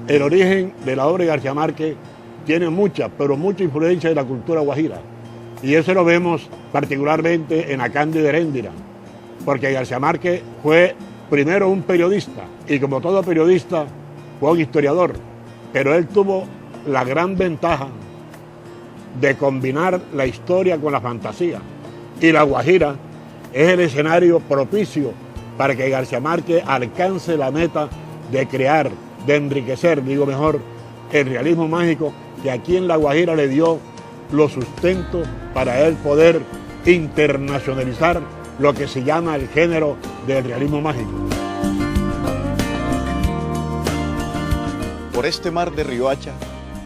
El origen de la obra de García Márquez tiene mucha, pero mucha influencia de la cultura guajira. Y eso lo vemos particularmente en Acandi de Heréndira, porque García Márquez fue primero un periodista, y como todo periodista fue un historiador, pero él tuvo la gran ventaja de combinar la historia con la fantasía. Y La Guajira es el escenario propicio para que García Márquez alcance la meta de crear, de enriquecer, digo mejor, el realismo mágico que aquí en La Guajira le dio los sustentos para él poder internacionalizar lo que se llama el género del realismo mágico. Por este mar de Riohacha,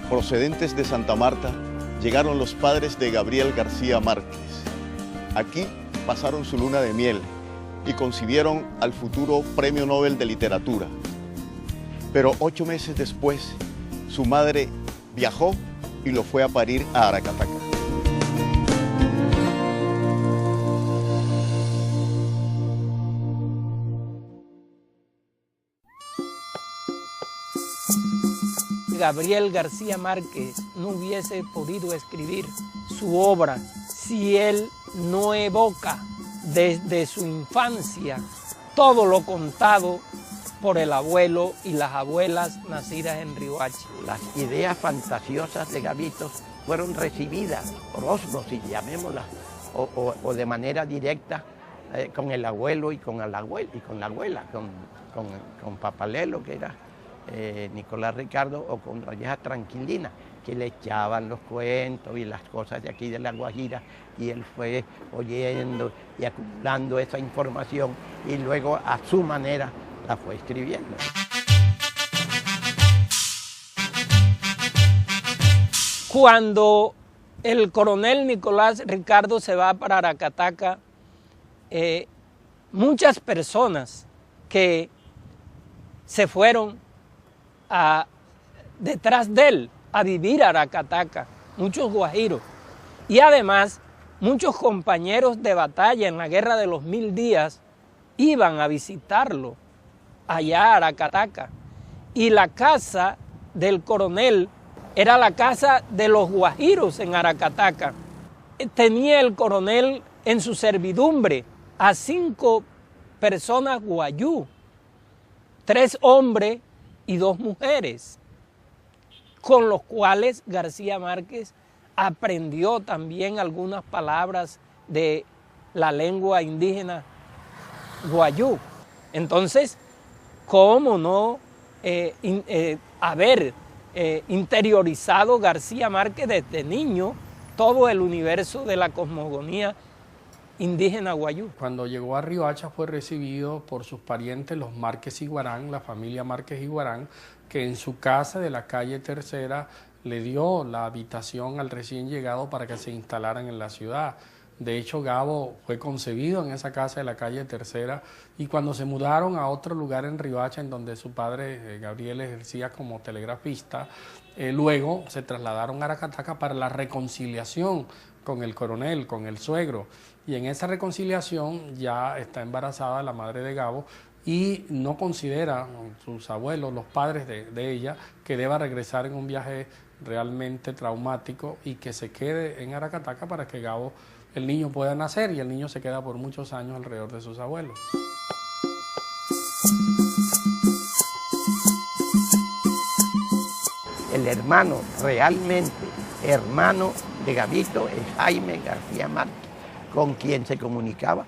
procedentes de Santa Marta, llegaron los padres de Gabriel García Márquez. Aquí pasaron su luna de miel y concibieron al futuro Premio Nobel de Literatura. Pero 8 meses después, su madre viajó y lo fue a parir a Aracataca. Gabriel García Márquez no hubiese podido escribir su obra si él no evoca desde su infancia todo lo contado por el abuelo y las abuelas nacidas en Riohacha. Las ideas fantasiosas de Gabito fueron recibidas por ósmosis, llamémoslas, o de manera directa con el abuelo y con la abuela, con Papalelo, que era Nicolás Ricardo, o con la vieja Tranquilina, que le echaban los cuentos y las cosas de aquí de La Guajira, y él fue oyendo y acumulando esa información y luego a su manera la fue escribiendo. Cuando el coronel Nicolás Ricardo se va para Aracataca, muchas personas que se fueron detrás de él a vivir a Aracataca, muchos guajiros, y además muchos compañeros de batalla en la Guerra de los 1000 días iban a visitarlo allá a Aracataca, y la casa del coronel era la casa de los guajiros en Aracataca. Tenía el coronel en su servidumbre a 5 personas guayú, 3 hombres y 2 mujeres, con los cuales García Márquez aprendió también algunas palabras de la lengua indígena guayú. Entonces, ¿cómo no haber interiorizado García Márquez desde niño todo el universo de la cosmogonía indígena guayú? Cuando llegó a Riohacha fue recibido por sus parientes, los Márquez Iguarán, la familia Márquez Iguarán, que en su casa de la calle Tercera le dio la habitación al recién llegado para que se instalaran en la ciudad. De hecho, Gabo fue concebido en esa casa de la calle Tercera, y cuando se mudaron a otro lugar en Riohacha, en donde su padre Gabriel ejercía como telegrafista, luego se trasladaron a Aracataca para la reconciliación con el coronel, con el suegro, y en esa reconciliación ya está embarazada la madre de Gabo, y no considera sus abuelos, los padres de ella, que deba regresar en un viaje realmente traumático y que se quede en Aracataca para que Gabo, el niño, pueda nacer, y el niño se queda por muchos años alrededor de sus abuelos. El hermano, realmente hermano de Gabito, es Jaime García Márquez, con quien se comunicaba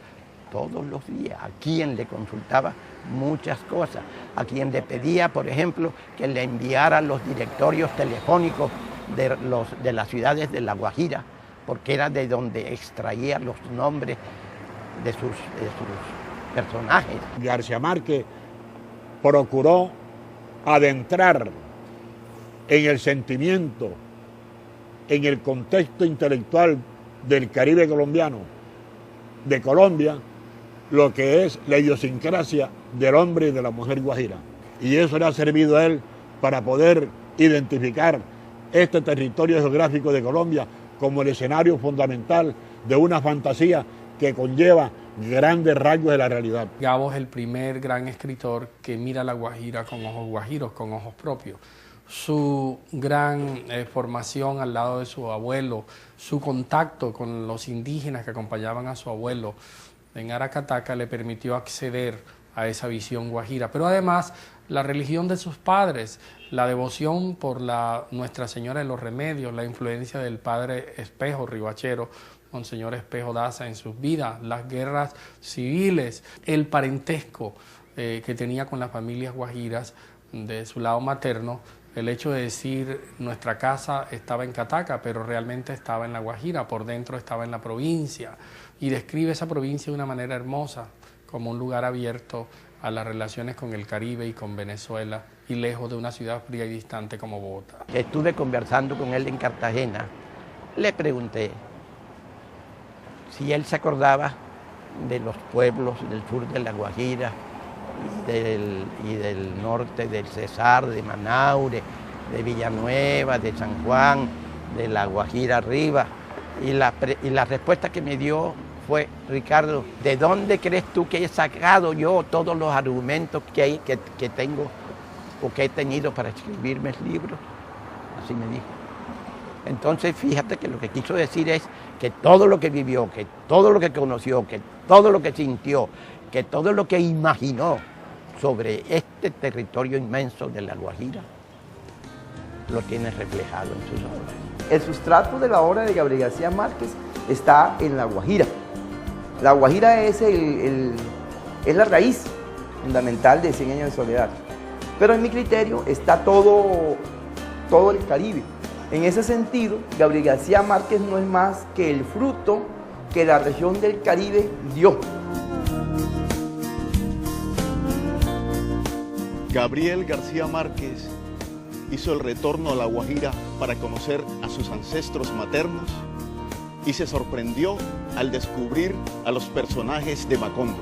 todos los días, a quien le consultaba muchas cosas, a quien le pedía, por ejemplo, que le enviara los directorios telefónicos de las ciudades de La Guajira, porque era de donde extraía los nombres de sus personajes. García Márquez procuró adentrar en el sentimiento, en el contexto intelectual del Caribe colombiano, de Colombia, lo que es la idiosincrasia del hombre y de la mujer guajira. Y eso le ha servido a él para poder identificar este territorio geográfico de Colombia como el escenario fundamental de una fantasía que conlleva grandes rasgos de la realidad. Gabo es el primer gran escritor que mira la Guajira con ojos guajiros, con ojos propios. Su gran formación al lado de su abuelo, su contacto con los indígenas que acompañaban a su abuelo en Aracataca le permitió acceder a esa visión guajira. Pero además, la religión de sus padres, la devoción por Nuestra Señora de los Remedios, la influencia del padre Espejo Ribachero, Monseñor Espejo Daza en sus vidas, las guerras civiles, el parentesco que tenía con las familias guajiras de su lado materno, el hecho de decir nuestra casa estaba en Cataca, pero realmente estaba en La Guajira, por dentro estaba en la provincia, y describe esa provincia de una manera hermosa, como un lugar abierto a las relaciones con el Caribe y con Venezuela, y lejos de una ciudad fría y distante como Bogotá. Estuve conversando con él en Cartagena, le pregunté si él se acordaba de los pueblos del sur de La Guajira, y del norte del Cesar, de Manaure, de Villanueva, de San Juan, de La Guajira arriba. Y la respuesta que me dio fue: Ricardo, ¿de dónde crees tú que he sacado yo todos los argumentos que tengo o que he tenido para escribirme el libro? Así me dijo. Entonces fíjate que lo que quiso decir es que todo lo que vivió, que todo lo que conoció, que todo lo que sintió, que todo lo que imaginó sobre este territorio inmenso de La Guajira, lo tiene reflejado en sus obras. El sustrato de la obra de Gabriel García Márquez está en La Guajira. La Guajira es la raíz fundamental de 100 años de soledad. Pero en mi criterio está todo el Caribe. En ese sentido, Gabriel García Márquez no es más que el fruto que la región del Caribe dio. Gabriel García Márquez hizo el retorno a La Guajira para conocer a sus ancestros maternos y se sorprendió al descubrir a los personajes de Macondo.